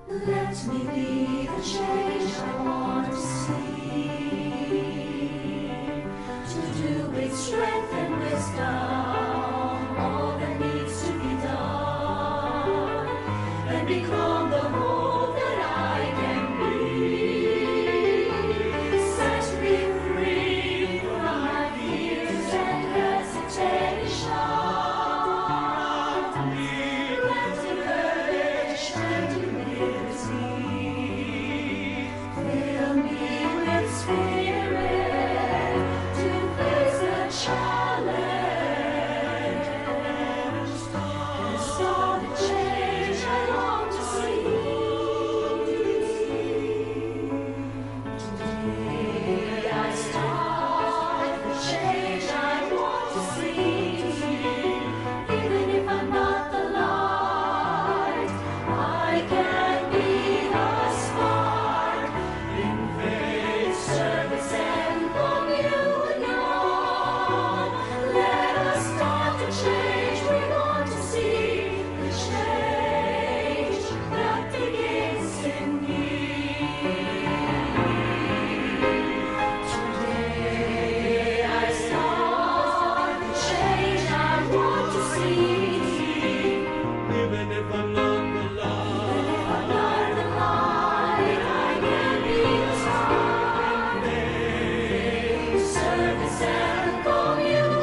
Let me be the change I want to see, to do with strength and wisdom all that needs to be done, and become the hope that I can be. Set me free from my fears and hesitation. Let the courage and humility fill me with spirit to face the challenge and start the change I long to see. Today I start the change I want to see. Even if I'm not the light, I can be the spark in faith, service, and communion. Let us start the change we want to see, the change that begins in me. Today I start the change I want to see. Even if I'm not the light, I'm not the light, I can be the spark. Service and communion.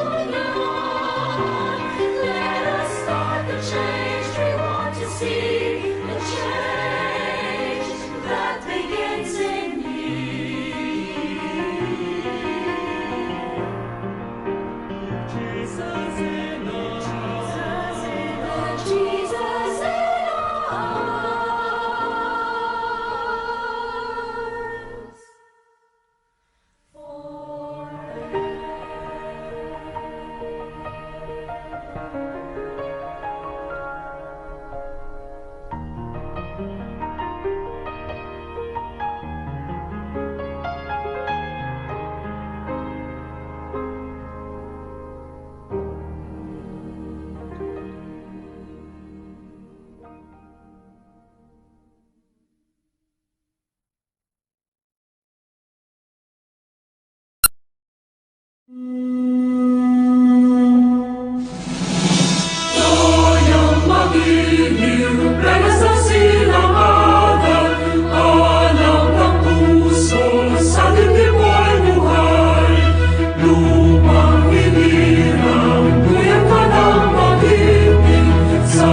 Let us start the change we want to see, the change that begins in me. Jesus in us. Jesus in us. To'y magiliw, pera sa silanganan, alam ng puso, sa dibdib ay buhay. Lumang hinirang, duyan ka ng mag-ibig, sa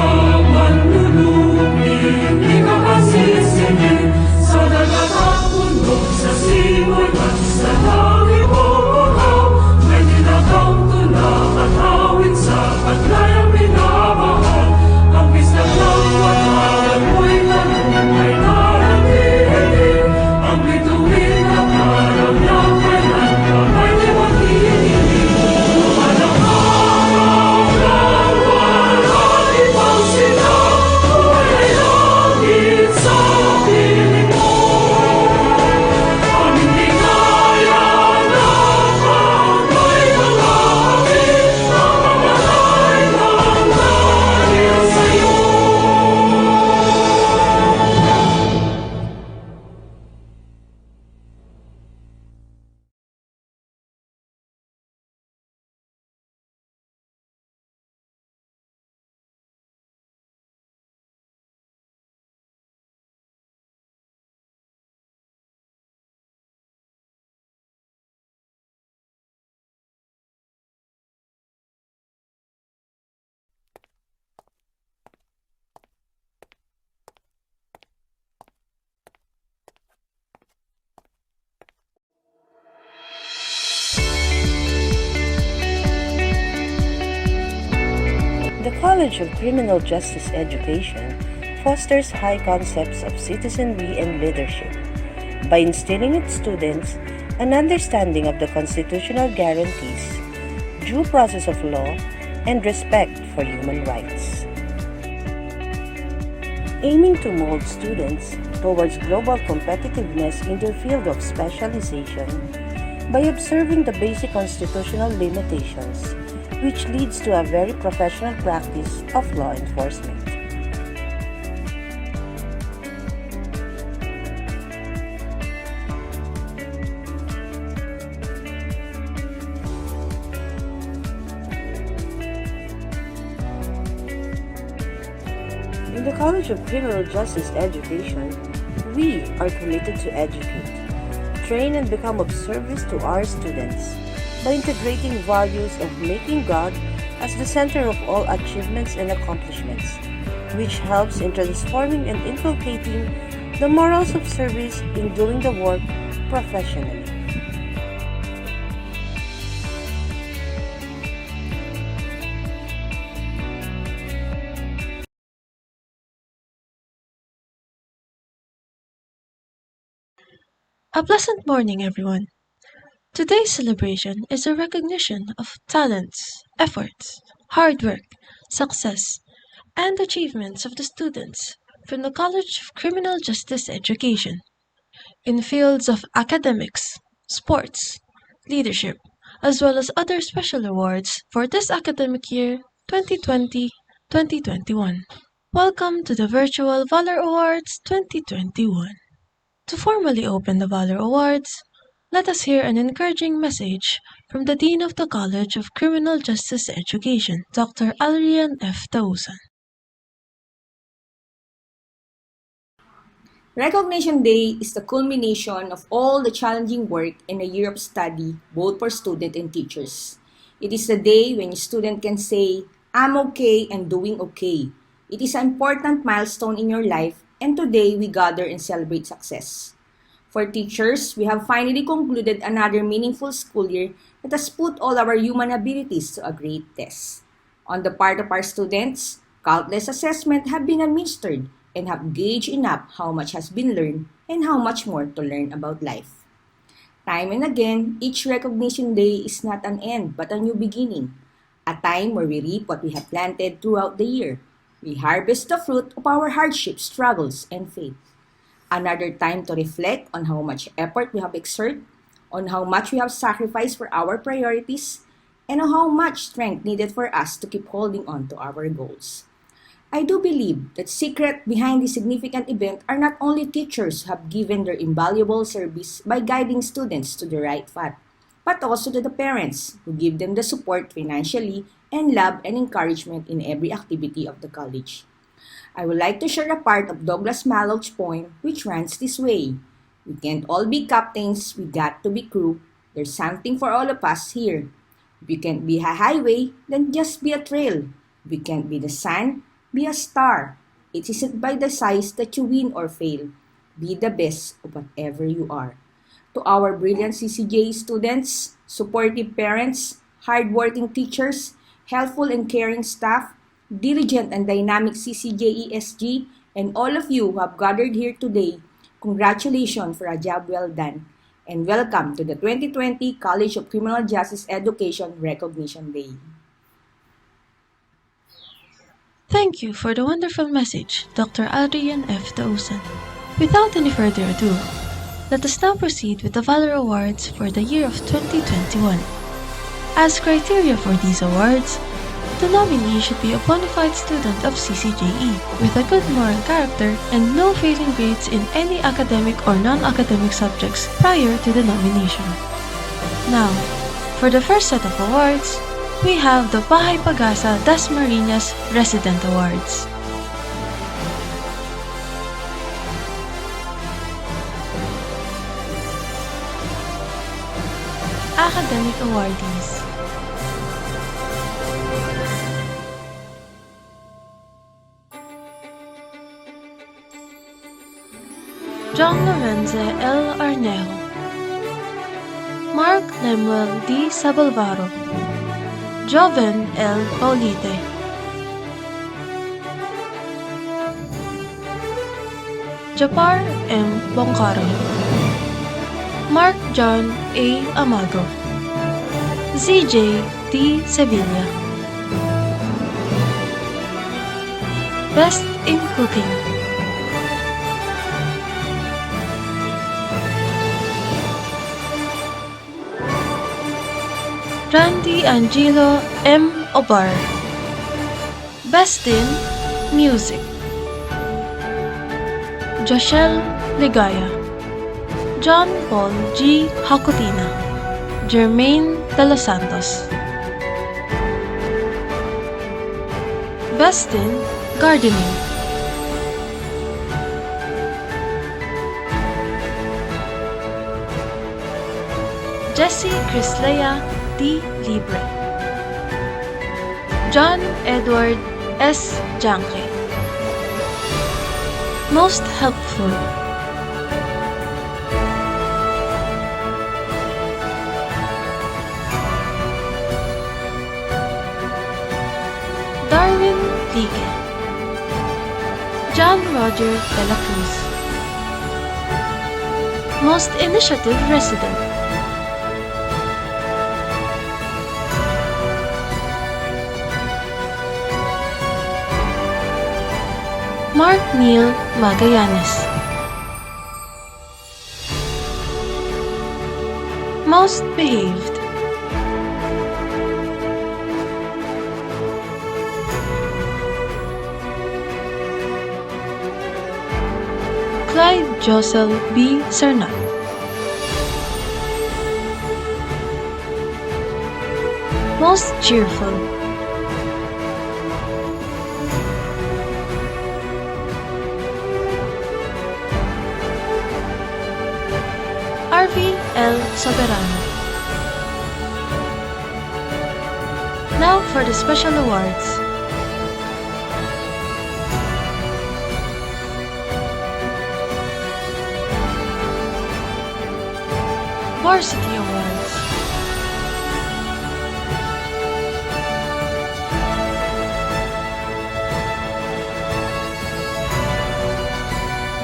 manlulumig, di ka masisingin, sa dagat at bundok, sa simoy at sa langit mo uraw, may tinatang tulang at hawin sa paglayang minamahal. Ang bislang ng wataran mo'y ganun ay narating, ang bituin at harang ng kailan ka ay di maghihiling. Walang araw ng walang ibang sinang, buhay ay langit sa piling mo. Ang hindi kaya ng pagay ng langit, namamalay ng dahil sa'yo. The College of Criminal Justice Education fosters high concepts of citizenry and leadership by instilling its students an understanding of the constitutional guarantees, due process of law, and respect for human rights. Aiming to mold students towards global competitiveness in their field of specialization by observing the basic constitutional limitations, which leads to a very professional practice of law enforcement. In the College of Criminal Justice Education, we are committed to educate, train, and become of service to our students by integrating values of making God as the center of all achievements and accomplishments, which helps in transforming and inculcating the morals of service in doing the work professionally. A pleasant morning, everyone. Today's celebration is a recognition of talents, efforts, hard work, success, and achievements of the students from the College of Criminal Justice Education in fields of academics, sports, leadership, as well as other special awards for this academic year 2020-2021. Welcome to the virtual Valor Awards 2021. To formally open the Valor Awards, let us hear an encouraging message from the Dean of the College of Criminal Justice Education, Dr. Adrian F. Tausan. Recognition Day is the culmination of all the challenging work in a year of study, both for students and teachers. It is the day when a student can say, "I'm okay and doing okay." It is an important milestone in your life, and today we gather and celebrate success. For teachers, we have finally concluded another meaningful school year that has put all our human abilities to a great test. On the part of our students, countless assessments have been administered and have gauged enough how much has been learned and how much more to learn about life. Time and again, each recognition day is not an end but a new beginning, a time where we reap what we have planted throughout the year. We harvest the fruit of our hardships, struggles, and faith. Another time to reflect on how much effort we have exerted, on how much we have sacrificed for our priorities, and on how much strength needed for us to keep holding on to our goals. I do believe that secret behind this significant event are not only teachers who have given their invaluable service by guiding students to the right path, but also to the parents who give them the support financially and love and encouragement in every activity of the college. I would like to share a part of Douglas Malloch's poem which runs this way. We can't all be captains, we got to be crew. There's something for all of us here. If you can't be a highway, then just be a trail. If you can't be the sun, be a star. It isn't by the size that you win or fail. Be the best of whatever you are. To our brilliant CCJ students, supportive parents, hardworking teachers, helpful and caring staff, diligent and dynamic CCJESG, and all of you who have gathered here today, congratulations for a job well done, and welcome to the 2020 College of Criminal Justice Education Recognition Day. Thank you for the wonderful message, Dr. Adrian F. Tausan. Without any further ado, let us now proceed with the Valor Awards for the year of 2021. As criteria for these awards, the nominee should be a bona fide student of CCJE with a good moral character and no failing grades in any academic or non-academic subjects prior to the nomination. Now, for the first set of awards, we have the Bahay Pag-asa Dasmariñas Resident Awards. Academic Awardees. John Lorenzo L. Arnejo, Mark Lemuel D. Sabalvaro, Joven L. Paulite, Japar M. Bongcaro, Mark John A. Amago, ZJ D. Sevilla. Best in Cooking. Randy Angelo M. Obar. Best in Music. Joshelle Ligaya, John Paul G. Hakutina, Jermaine De Los Santos. Best in Gardening. Jessie Crislea D. Libre, John Edward S. Janke. Most helpful, Darwin Ligue, John Roger de la Cruz. Most initiative resident, Mark Neil Magallanes. Most behaved, Clyde Josel B. Cernat. Most cheerful, Harvey L. Soberano. Now for the special awards. Varsity Awards.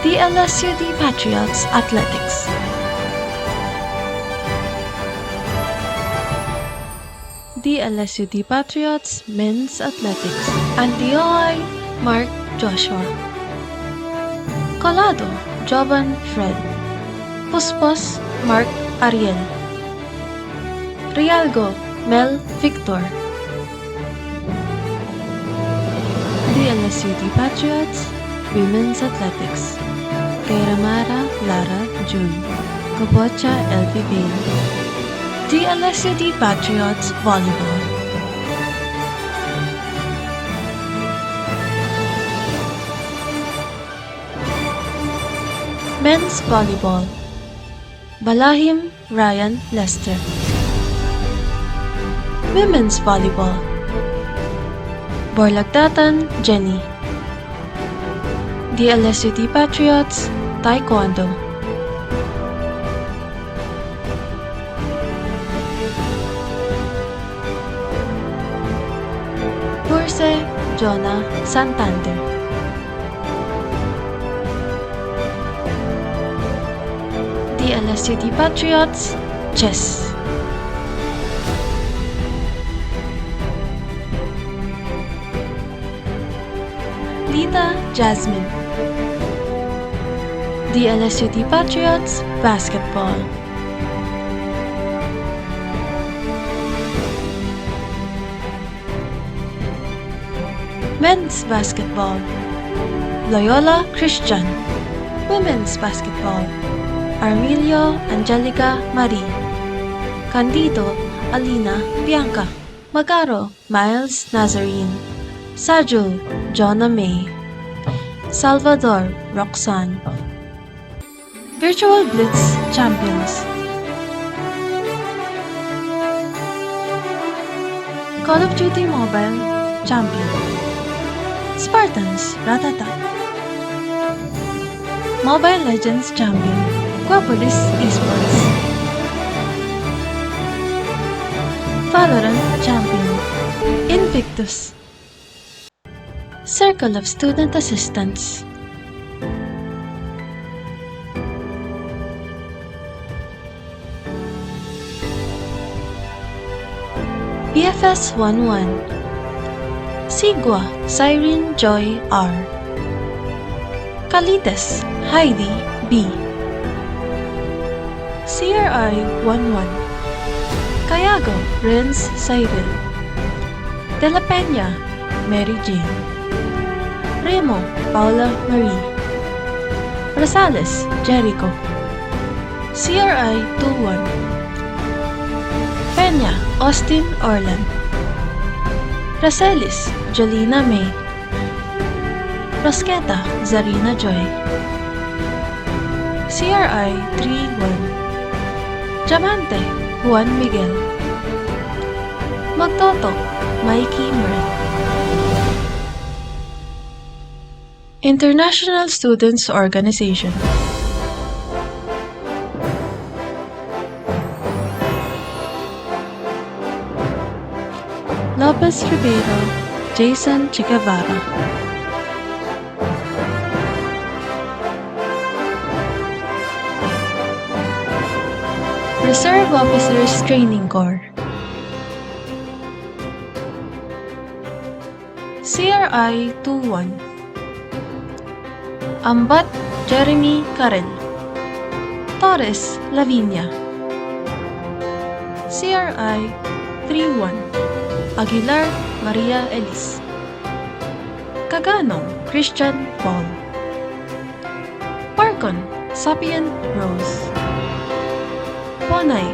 DLSU-D Patriots Athletics. DLSU-D Patriots Men's Athletics. And DOI Mark Joshua. Colado Jovan Fred. Puspos Mark Ariel. Rialgo Mel Victor. DLSU-D Patriots Women's Athletics. Kairamara Lara June. Kabocha LV Bain. DLSU-D Patriots Volleyball. Men's Volleyball. Balahim Ryan Lester. Women's Volleyball. Borlagtatan Jenny. DLSU-D Patriots Taekwondo. Burse Jonah Santander. DLSU-D Patriots Chess. Lita Jasmine. DLSU-D Patriots Basketball. Men's Basketball. Loyola Christian. Women's Basketball. Armilio Angelica Marie. Candido Alina Bianca. Magaro Miles Nazarene. Sajul Jonna May. Salvador Roxanne. Virtual Blitz Champions. Call of Duty Mobile Champion. Spartans Ratata. Mobile Legends Champion. Quapolis Esports. Valorant Champion. Invictus. Circle of Student Assistants. BFS 11. Sigwa Cyrene Joy R. Calites Heidi B. CRI 11. Cayago Renz Cyril. De La Peña Mary Jane. Remo Paula Marie. Rosales Jericho. CRI 21. Peña Austin Orlan. Racelis Jolina May. Rosqueta Zarina Joy. CRI 31. Diamante Juan Miguel. Magtoto, Mikey Merl. International Students Organization. Lopez Ribeiro, Jason Chicavara. Reserve Officers Training Corps. CRI 21. Ambat Jeremy Karel. Torres Lavinia. CRI 31. Aguilar Maria Elis. Kaganong Christian Paul. Parcon Sapient Rose. Ponay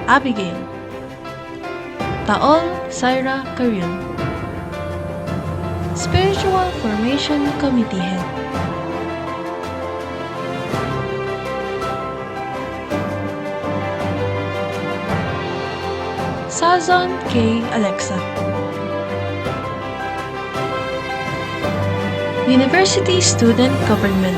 Abigail. Taol Syra Karil. Spiritual Formation Committee Head. Sazon K. Alexa. University Student Government.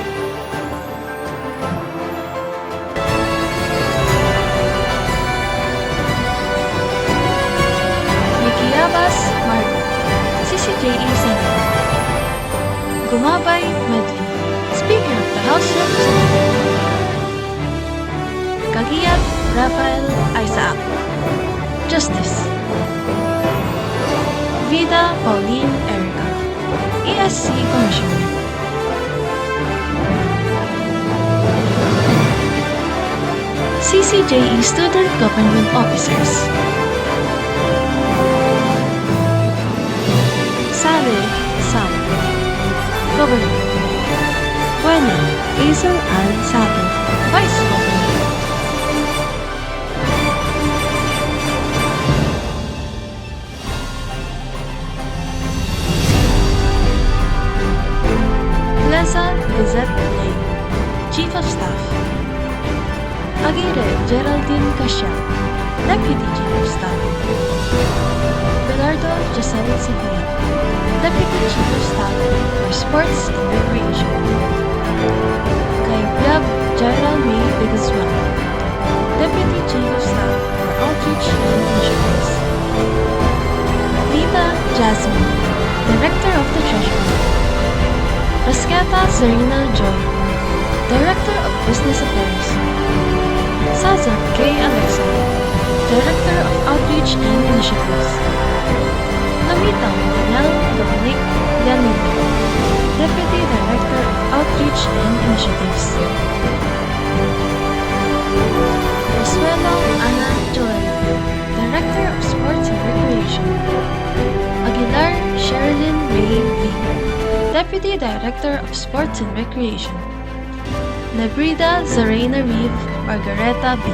Mikiabas Mark, CCJE Center. Gumabay Medley, Speaker of the House of Representatives. Kagiyat Rafael Isaac, Justice. Vida Pauline Erica, ESC Commissioner. CCJE Student Government Officers. Sale Sam, Governor. Buena Hazel Ann Sato, Vice Governor. Lesa Lizette Lane, Chief of Staff. Aguirre Geraldine Cascia, Deputy Chief of Staff. Belardo Giselle Sofia, Deputy Chief of Staff for Sports and Recreation. Kay Blab Gerald May Venezuela, Deputy Chief of Staff for Outreach and Insurance. Lita Jasmine, Director of the Treasury. Rascata Zarina Joy, Director of Business Affairs. Sazon K. Alexa, Director of Outreach and Initiatives. Lamita Daniel Dominic Yanino, Deputy Director of Outreach and Initiatives. Rosuelo Ana Joel, Director of Sports and Recreation. Aguilar Sherilyn Ray V, Deputy Director of Sports and Recreation. Nebrida Zarena Reeve Margareta B,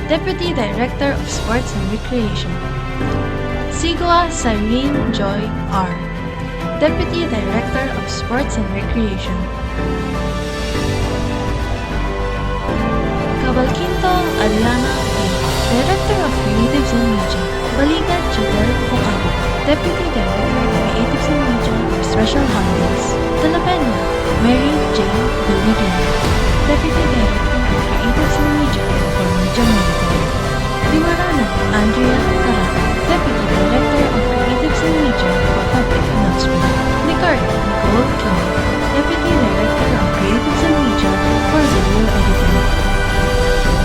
Deputy Director of Sports and Recreation. Sigua Cyrene Joy R, Deputy Director of Sports and Recreation. Cabalquinto Ariana B, Director of Creatives and Media. Baligan Chidel Ocado, Deputy Director of Creatives and Media for Special Holidays. De La Peña Mary Jane Villarreal, Deputy Director of Creatives and Media for Media Monitoring. Dimaranan Andrea Carata, Deputy Director of Creatives and Media for Public Announcement. Nicart Nicole Kim, Deputy Director of Creatives and Media for Video Editing.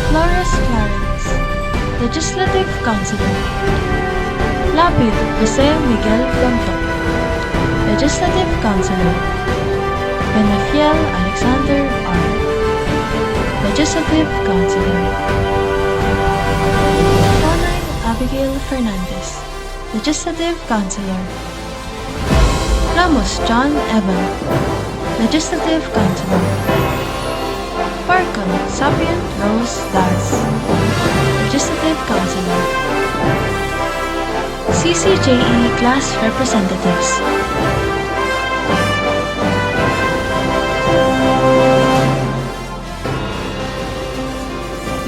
Flores Clarence, Legislative Councilor. Lapid Jose Miguel Planto, Legislative Councilor. Benafiel Alexander R, Legislative Councilor. Tonay Abigail Fernandez, Legislative Councilor. Ramos John Evan, Legislative Councilor. Parcon Sapient Rose Daz, Legislative Councilor. CCJE Class Representatives.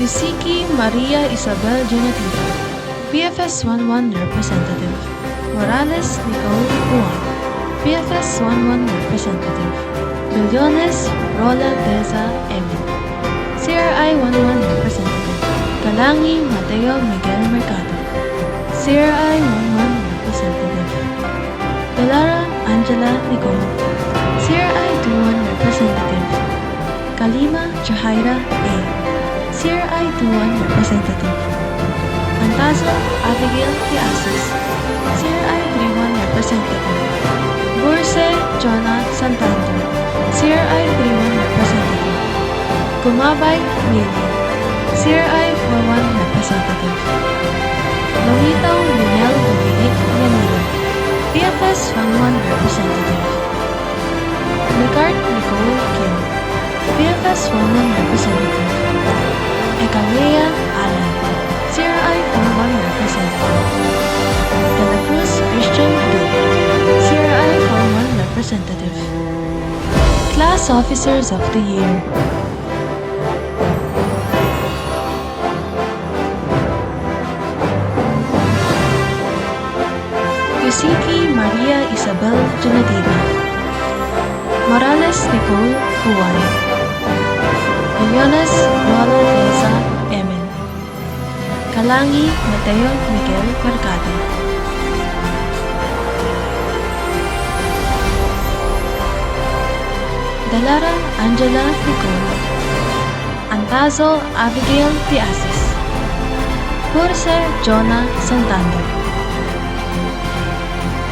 Yusiki Maria Isabel Jonatita, PFS 11 Representative. Morales Nicole Juan, PFS 11 Representative. Billones Rola Deza Emil, CRI 11 Representative. Galangi Mateo Miguel Mercado, CRI 11 Representative. Delara Angela Nicole, CRI 21 Representative. Kalima Jahaira A, CRI 21 Representative. Antazo Abigail Piasis, CRI 31 Representative. Burse Jonah Santander, CRI 31 Representative. Gumabay Lily, CRI 41 Representative. Lawitaw Lunel Dominic Manila, PFS 11 Representative. Licart Nicole Kim, PFS 11 Representative. Ekalea Alan, CRI 41 Representative. De la Cruz Christian Duke, CRI 41 Representative. Class Officers of the Year. Yusiki Maria Isabel Junadina, Morales Nicole Juan, Millones Rola Deza Emil, Kalangi Mateo Miguel Mercado. Delara Angela Nicole, Antazo Abigail Piasis, Burse Jonah Santander.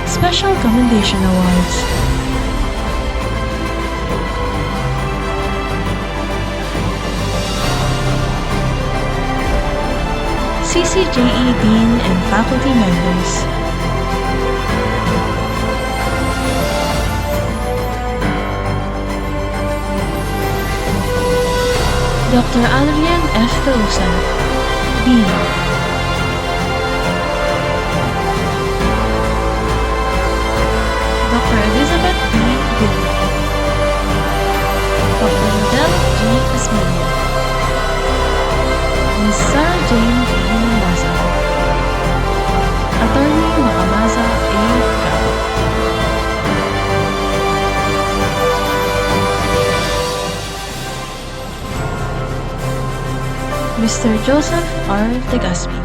Special Commendation Awards. CCJE Dean and Faculty Members. Dr. Adrian F. Tausan, Dean. Dr. Elizabeth B. Bill, Dr. Adele G. Asmelia, Ms. Sarah Jane B. Mendoza, Attorney Makamaza A. Gao. Mr. Joseph R. Tegaspi,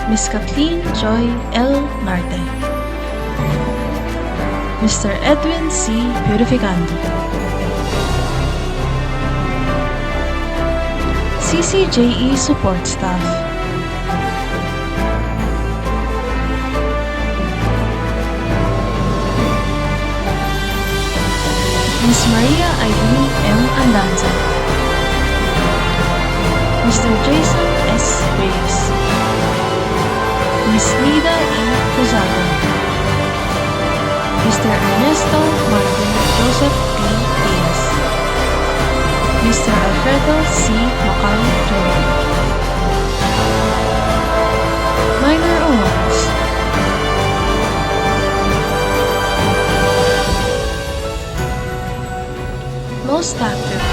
Ms. Kathleen Joy L. Narte, Mr. Edwin C. Purificando, CCJE Support Staff, Ms. Maria Irene M. Andanza, Mr. Jason S. Reyes, Ms. Nida E. Cruzado, Mr. Ernesto Marvin Joseph D. Diaz, Mr. Alfredo C. Macal Jr. Minor Awards. Most Active.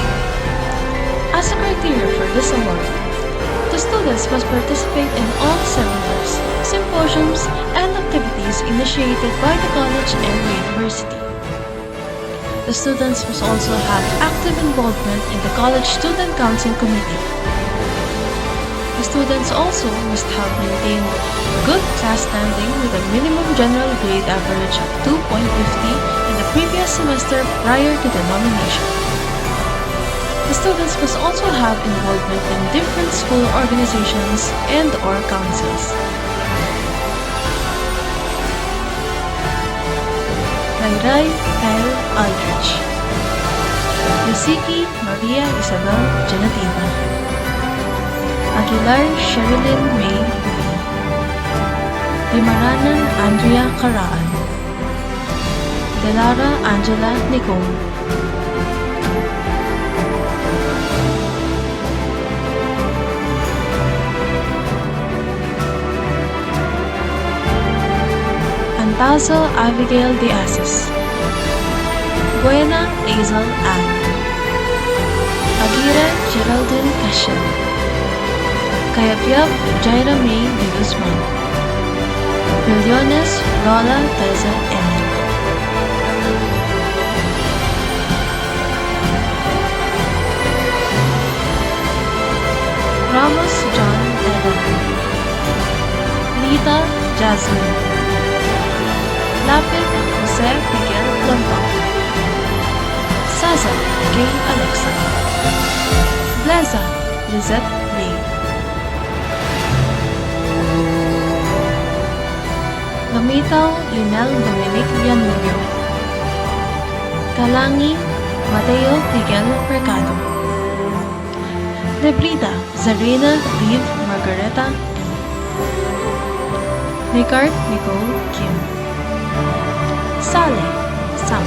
As a criteria for this award, the students must participate in all seminars, symposiums, and activities initiated by the college and the university. The students must also have active involvement in the College Student Council Committee. The students also must have maintained good class standing with a minimum general grade average of 2.50 in the previous semester prior to the nomination. The students must also have involvement in different school organizations and/or councils. Rayray Kyle Aldrich, Yusiki Maria Isabel Genativa, Aguilar Sherilyn May Lee, Limaranan Andrea Caraan, Delara Angela Nicole, Antazo Abigail de Asis, Buena Hazel Ann, Aguirre Geraldine Cashel, Cayabyab Jaira May de Guzman, Millones Rola Teza Emil, Ramos John Evan, Lita Jasmine, Lapid Jose Miguel Lampang, Saza Gay Alexa, Bleza Lizette May, Lumitaw Linel Dominic Villanueva, Kalangi Mateo Miguel Mercado, Nebrida Zarina Liv Margareta, Nicart Nicole Kim, Sale Sam,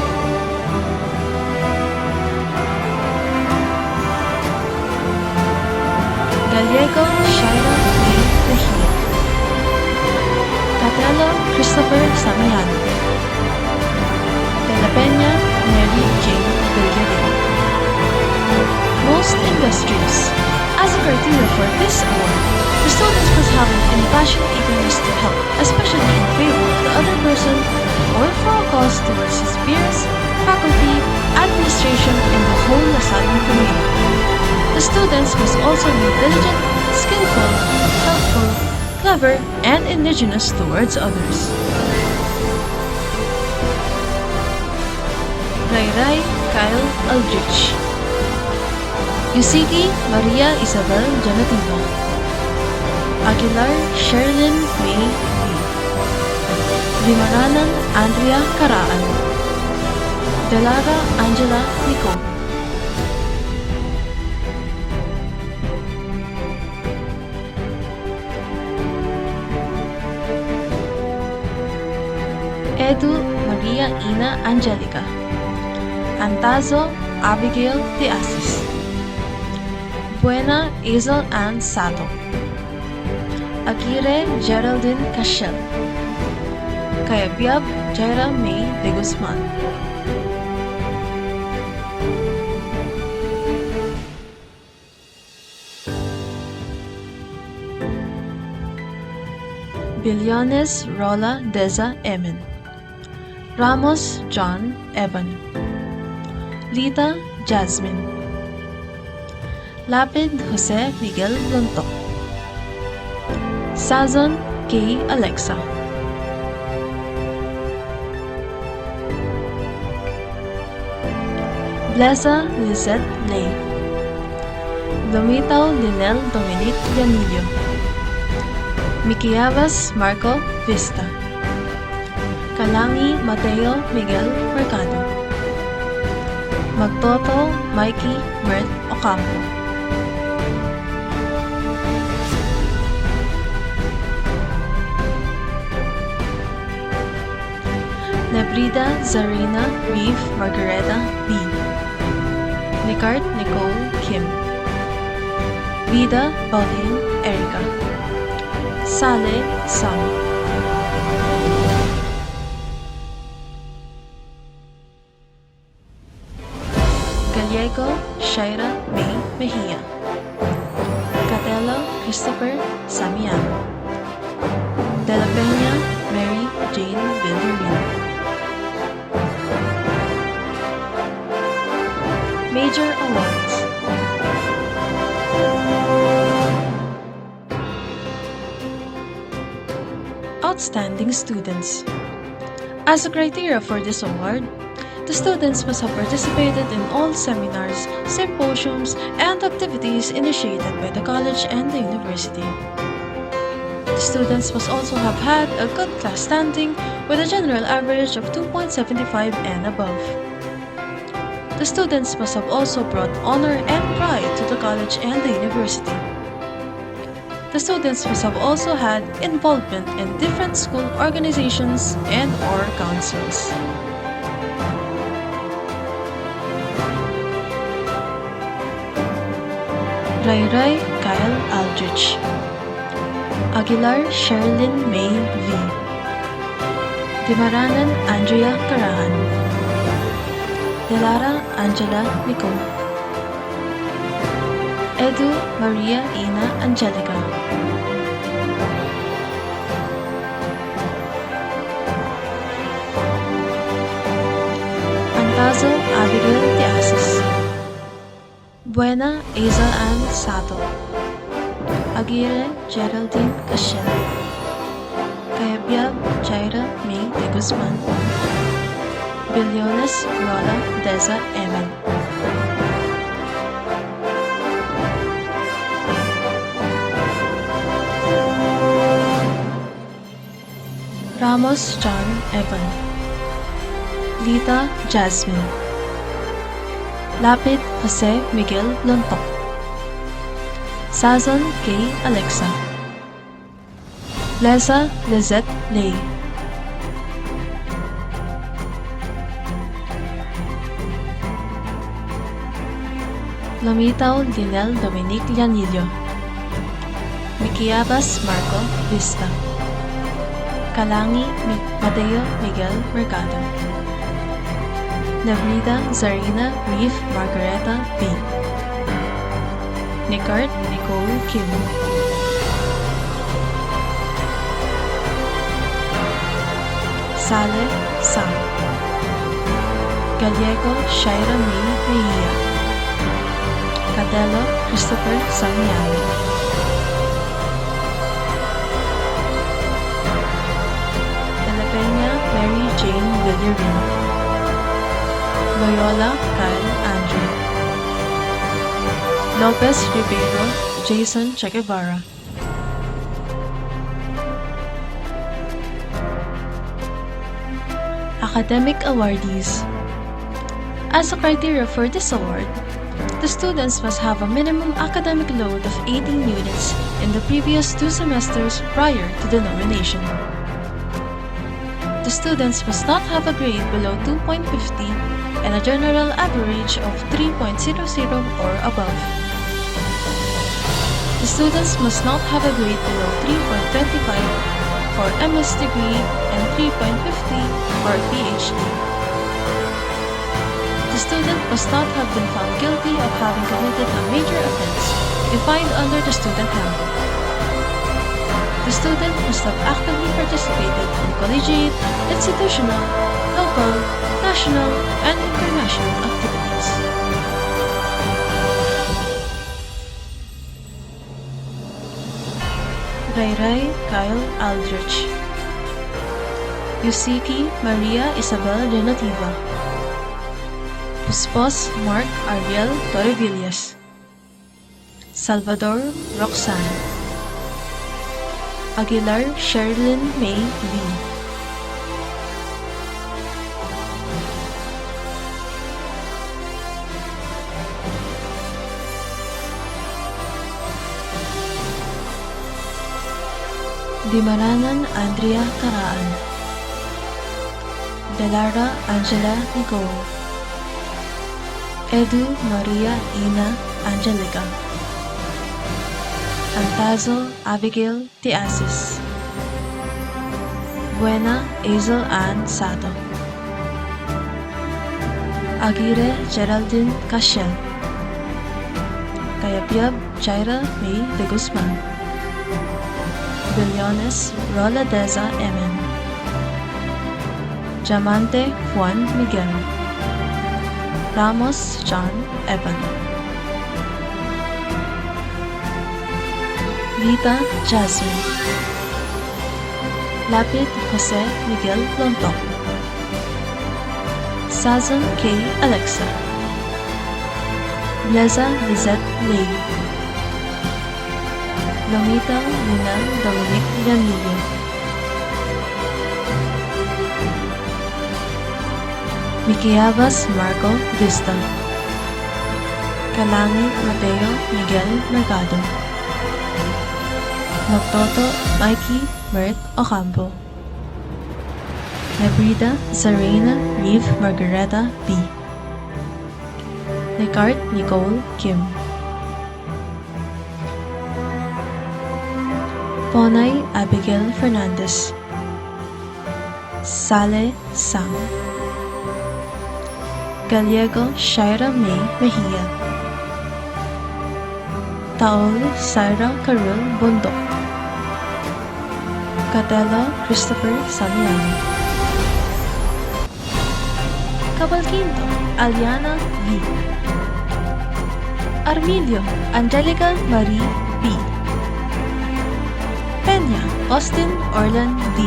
Gallego Shaira May Mejia, Catelo Christopher Samiano, De La Peña Mary Jane Villarin. Most industrious. As a criteria for this award, the students must have an passionate eagerness to help, especially in favor of the other person or for a cause towards his peers, faculty, administration, and the whole assignment community. The students must also be diligent, skillful, helpful, clever, and indigenous towards others. Rayray Kyle Aldrich, Yusiki Maria Isabel Janativo, Aguilar Sherilyn May Lee, Limaranan Andrea Caraan, Delara Angela Nicole, Edu Maria Ina Angelica, Antazo Abigail de Asis, Buena Hazel Ann Sato, Aguirre Geraldine Cashel, Cayabyab Jaira May de Guzman, Billones Rola Deza Emin, Ramos John Evan, Lita Jasmine, Lapid Jose Miguel Lontok, Sazon K. Alexa, Blesa Lizette Lay, Lumitaw Linel Dominic Yanilio, Miquiavas Marco Vista, Kalangi Mateo Miguel Mercado, Magtoto Mikey Mert Ocampo, Nebrida Zarina Reeve Margareta B, Nicart Nicole Kim, Vida Pauline Erica, Sale Sam, Gallego Shaira May Mejia, Catelo Christopher Samiano, De La Peña Mary Jane Villarin. Major Awards. Outstanding Students. As a criteria for this award, the students must have participated in all seminars, symposiums, and activities initiated by the college and the university. The students must also have had a good class standing with a general average of 2.75 and above. The students must have also brought honor and pride to the college and the university. The students must have also had involvement in different school organizations and or councils. Rayray Kyle Aldrich, Aguilar Sherilyn May V, Dimaranan Andrea Carahan, Delara Angela Nicole, Edu Maria Ina Angelica. Antazo Abigail Tiasis. Buena Aza Ann Sato. Aguirre Geraldine Cashel. Cayabyab Jaira May de Guzman. Billones Rola Deza Eman. Ramos John Evan. Lita Jasmine. Lapid Jose Miguel Lontok. Sazon K. Alexa. Leza Lizette Lay. Lumitaw Linel Dominic Llanillo. Miquiabas Marco Vista. Kalangi Mateo Miguel Mercado. Navrida Zarina Reef Margareta B. Nicart Nicole Kim. Sale Sam. Gallego Shaira May Mejia. Cadelo Christopher Samiani. Peña Mary Jane Villarin. Loyola Kyle Andrew. Lopez Ribeiro Jason Che Guevara. Academic awardees. As a criteria for this award, the students must have a minimum academic load of 18 units in the previous 2 semesters prior to the nomination. The students must not have a grade below 2.50 and a general average of 3.00 or above. The students must not have a grade below 3.25 for MS degree and 3.50 for PhD. The student must not have been found guilty of having committed a major offense defined under the student handbook. The student must have actively participated in collegiate, institutional, local, national, and international activities. Rayray Kyle Aldrich. Yusiki Maria Isabel Renativa. Puspos Mark Ariel Torrevillas. Salvador Roxanne. Aguilar Sherilyn May V. Dimaranan Andrea Caraan. Delara Angela Nicole. Edu Maria Ina Angelica. Antazo Abigail Tiasis. Buena Azel Ann Sato. Aguirre Geraldine Cashel. Cayabyab Jaira May de Guzman. Billones Rola Deza Emen. Diamante Juan Miguel. Ramos John Evan. Lita Jasmine. Lapid Jose Miguel Lontok. Sazon K. Alexa. Leza Lizette Lay. Lumitaw Linel Dominic Llanillo. Miquiabas Marco Vista. Kalangi Mateo Miguel Mercado. Nagtoto Mikey Mert Ocampo. Nabrida Zarina Reeve Margareta B. Nicart Nicole Kim. Ponay Abigail Fernandez. Sale Sam. Gallego Shaira May Mejia. Taol Syra Carol Bondok, Catelo Christopher Samiano, Cabalquinto Aliana V, Armilio Angelica Marie P, Peña Austin Orlan D,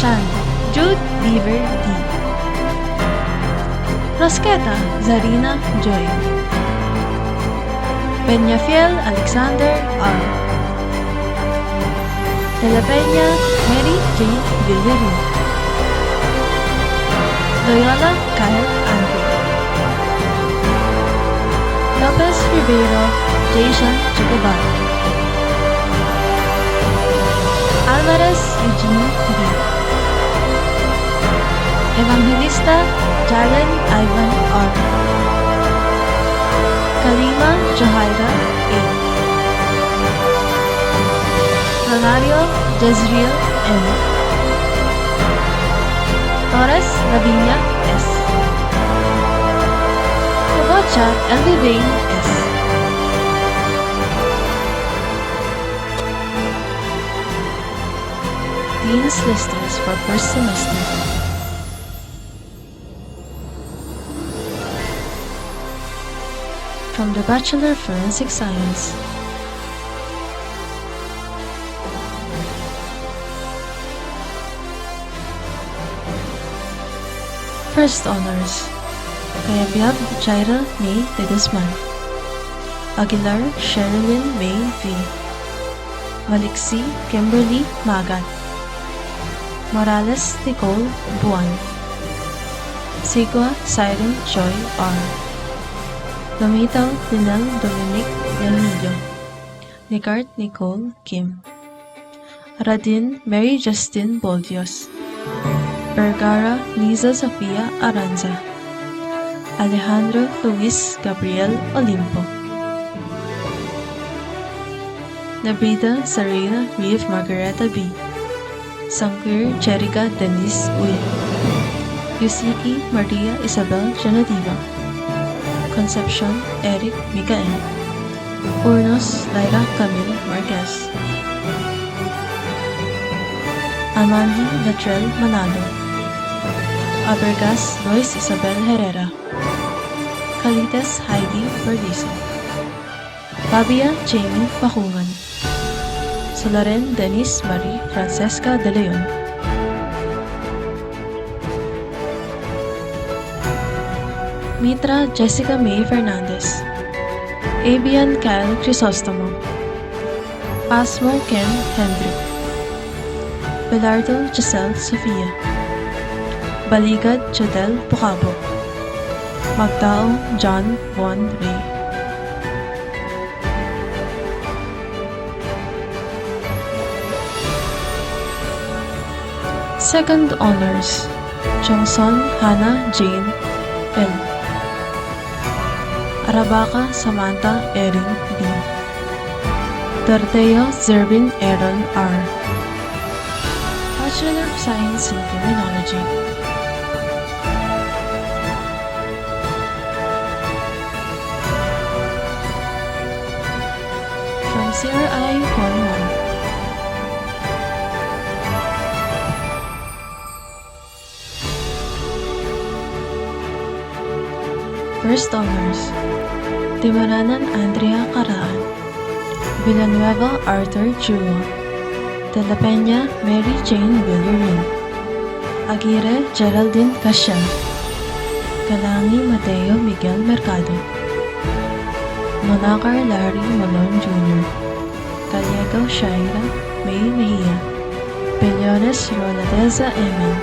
Chan Jude Beaver D, Rosqueta Zarina Joy, Peñafiel Alexander R, De la Peña Mary Jane Villarin, Loyola Kyle Andrew, Lopez Ribeiro Jason Chicaban, Alvarez Eugene B, Evangelista Jalen Ivan R, Kalima Jahaira A, Ronario Jezreel M, Torres Lavinia S, Kabocha Elvivane S, Dean's Listers for first semester. From the Bachelor of Forensic Science. First honors. Kayabyab Jaira May de Guzman, Aguilar Sherilyn May V, Maliksi Kimberly Magat, Morales Nicole Buwan, Sigua Siren Joy R, Lumitaw Linel Dominic Yalmillo, Nicart Nicole Kim, Radin Mary Justin Boldios, Vergara Liza Sofia Aranza, Alejandro Luis Gabriel Olimpo, Nabrida Serena Reeve Margareta B, Sangkir Jerica Denise Uy, Yusiki Maria Isabel Genadiva, Concepcion Eric Mikael, Urnos Lyra Camille Marquez, Amandi Latrell Manalo, Abergas Lois Isabel Herrera, Calites Heidi Verdizo, Fabia Jamie Pahungan, Solaren Denise Marie Francesca De Leon, Mitra Jessica May Fernandez, Abian Kyle Crisostomo, Pasmo Ken Hendrick, Belardo Giselle Sofia, Baligad Jodel Pucabo, Magdaong John Von Ray. Second honors. Jongson Hannah Jane L, Arabaca Samantha Erin B, Dorteo Zervin Aaron R, Bachelor of Science in Criminology. From CRI 11. First honors. Timaranan Andrea Caraan, Villanueva Arthur Chua, De La Peña Mary Jane Villarin, Aguirre Geraldine Cascia, Galangi Mateo Miguel Mercado, Monacar Larry Malone Jr., Gallego Shaira May Mejia, Peñones Ronaldeza Eman,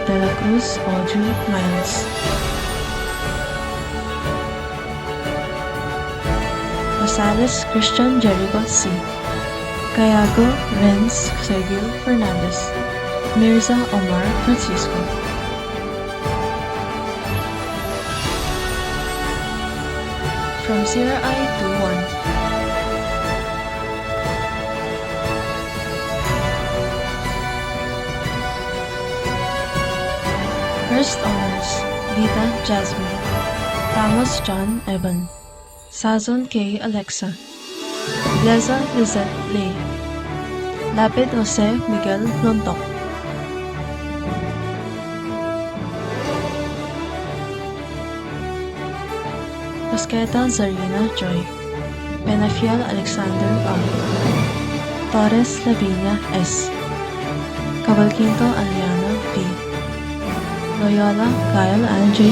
De La Cruz Audrey Miles, Rosales Christian Jericho C, Cayago Renz Sergio Fernandez, Mirza Omar Francisco. From CRI 21. First honors. Dita Jasmine, Ramos John Evan, Sazon K. Alexa, Gleza Lizette Lay, Lapid Jose Miguel Lontok, Tosqueta Zarina Joy, Penafiel Alexander R, Torres Lavinia S, Cavalquinto Aliana P, Loyola Kyle Andre A,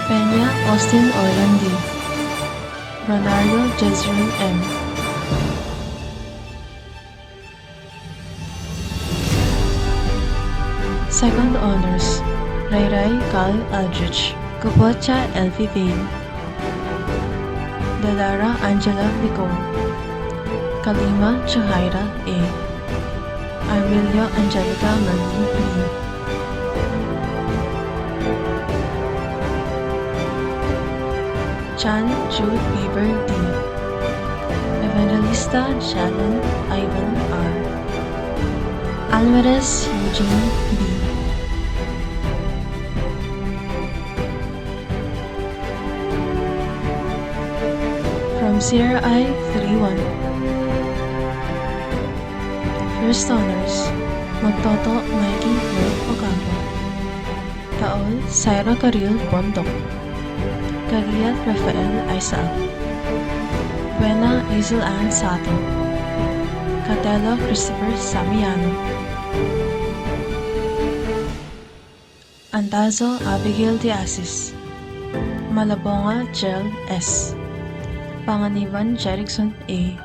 Peña Austin Orlan D, Ronario Jezreel M, Second honors, Rayray Kyle Aldrich, Kupocha Elfie Vane, Delara Angela Nicole, Kalima Chahaira A, Armilio Angelica Merlin B, Chan Jude Bieber D, Evangelista Shannon Ivan R, Alvarez Eugene B, from Sierra I 3-1. First honors, Magtoto Mikey Will Ocampo, Taol Syra Caril Bondok, Cariat Rafael Isaac, Buena Hazel Ann Sato, Catelo Christopher Samiano, Andazo Abigail de Asis, Malabonga Jel S, Panganiban Jerickson A,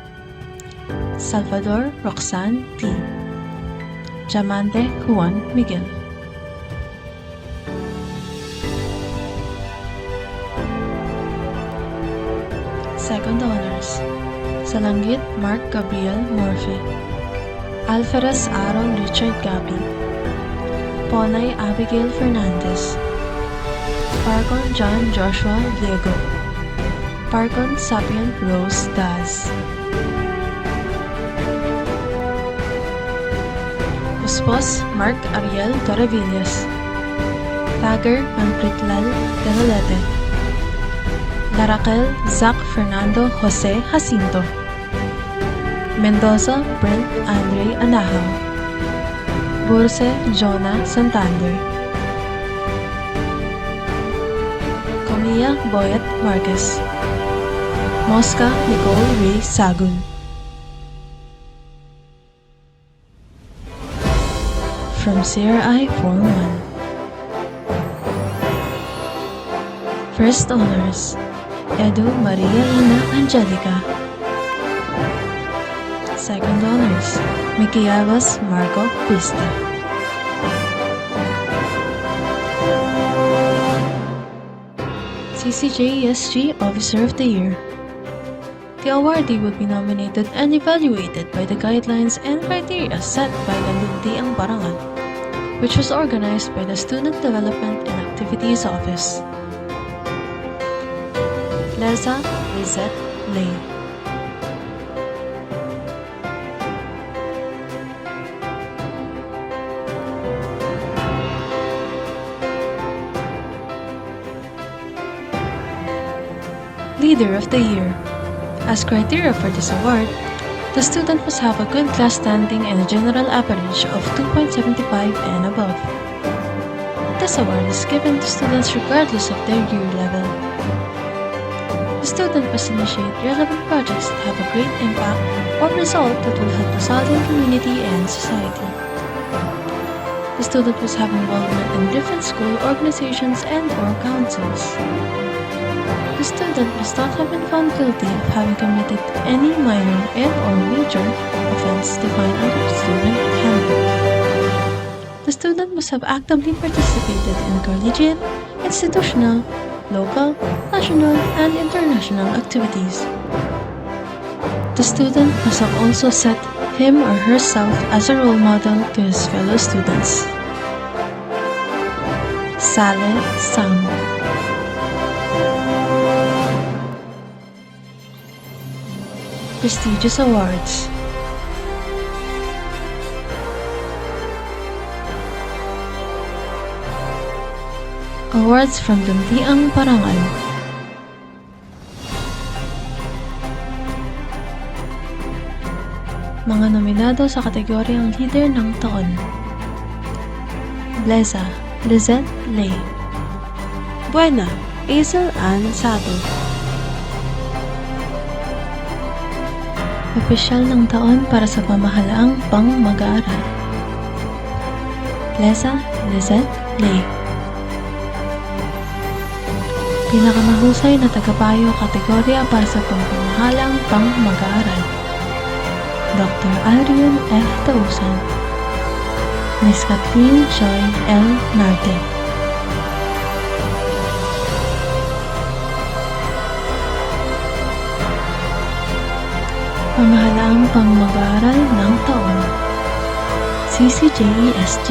Salvador Roxanne T, Diamante Juan Miguel. Second honors, Salangit Mark Gabriel Morphe, Alferez Aaron Richard Gabi, Ponay Abigail Fernandez, Parcon John Joshua Diego, Parcon Sapien Rose Daz, Puspos Mark Ariel Torrevillas, Tagger Manpritlal Delolete, Laraquel Zach Fernando Jose Jacinto, Mendoza Brent Andre Anahaw, Burse Jonah Santander, Comilla Boyet Vargas, Mosca Nicole Ray Sagun. From Sierra I 4-1. First honors, Edu Maria Ina Angelica. Second honors, Mikiavas Marco Pista. CCJ ESG Officer of the Year. The awardee will be nominated and evaluated by the guidelines and criteria set by the Lundi ang Parangal, which was organized by the Student Development and Activities Office. Leza Lizette Lay. Leader of the Year. As criteria for this award, the student must have a good class standing and a general average of 2.75 and above. This award is given to students regardless of their year level. The student must initiate relevant projects that have a great impact or result that will help the Salton community and society. The student must have involvement in different school organizations and or councils. The student must not have been found guilty of having committed any minor and or major offense defined under the student handbook. The student must have actively participated in collegiate, institutional, local, national, and international activities. The student must have also set him or herself as a role model to his fellow students. Saleh Sam. Prestigious awards. Awards from Dundiang Parangal. Mga nominado sa kategoryang Leader ng Taon. Blesa, Lizette Lay. Buena, Hazel Ann Sato. Opisyal ng Taon para sa pamahalaang pang-mag-aaral. Blesa, Lizette Lay. Pinakamahusay na tagapayo kategorya para sa pamamahalaang pang-mag-aaral. Dr. Adrian F. Tausan. Miss Kathleen Joy L. Narte. Pamahalaang pang-mag-aaral ng taon. CCJESG.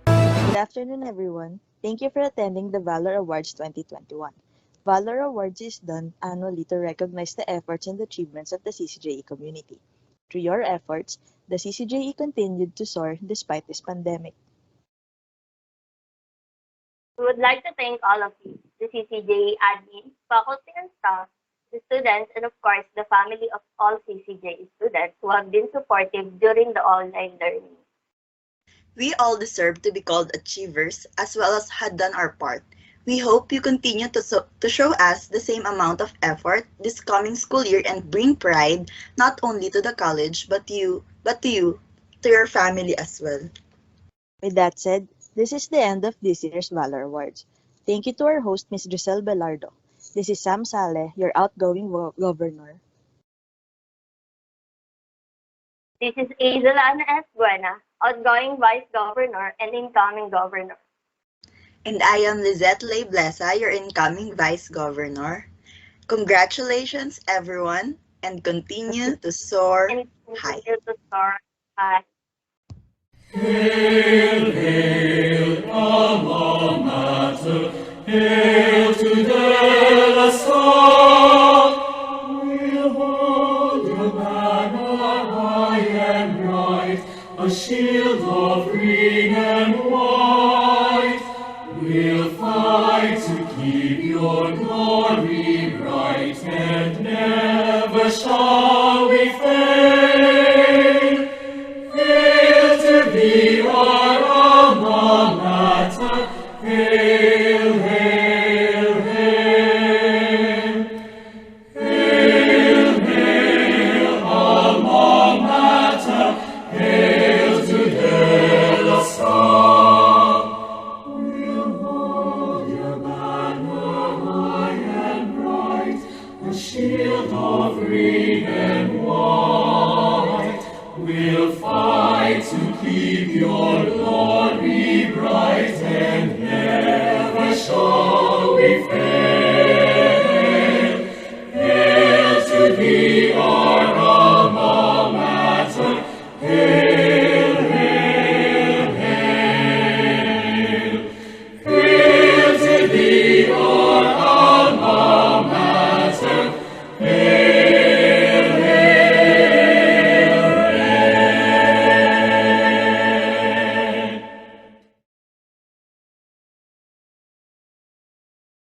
Good afternoon, everyone. Thank you for attending the Valor Awards 2021. Valor Awards is done annually to recognize the efforts and achievements of the CCJE community. Through your efforts, the CCJE continued to soar despite this pandemic. We would like to thank all of you, the CCJE admins, faculty and staff, the students, and of course, the family of all CCJE students who have been supportive during the online learning. We all deserve to be called achievers as well as had done our part. We hope you continue to show us the same amount of effort this coming school year and bring pride not only to the college but to your family as well. With that said, this is the end of this year's Valor Awards. Thank you to our host, Ms. Giselle Belardo. This is Sam Saleh, your outgoing governor. This is Hazel S. Buena, outgoing Vice Governor and incoming Governor. And I am Lizette Lay Blesa, your incoming Vice Governor. Congratulations, everyone, and continue to soar And high. continue to soar high. Hail, hail, alma mater, hail to DLSU. We'll hold your banner high and bright, a shield of green and white. We'll fight to keep your glory bright, and never shall we fail. Hail to be our alma mater, hail, hail, hail. Hail, hail, alma mater, hail to DLSU. We'll hold your banner high and bright, a shield of green and white. We'll fight to keep your glory bright, and never shall we fail. Hail to thee,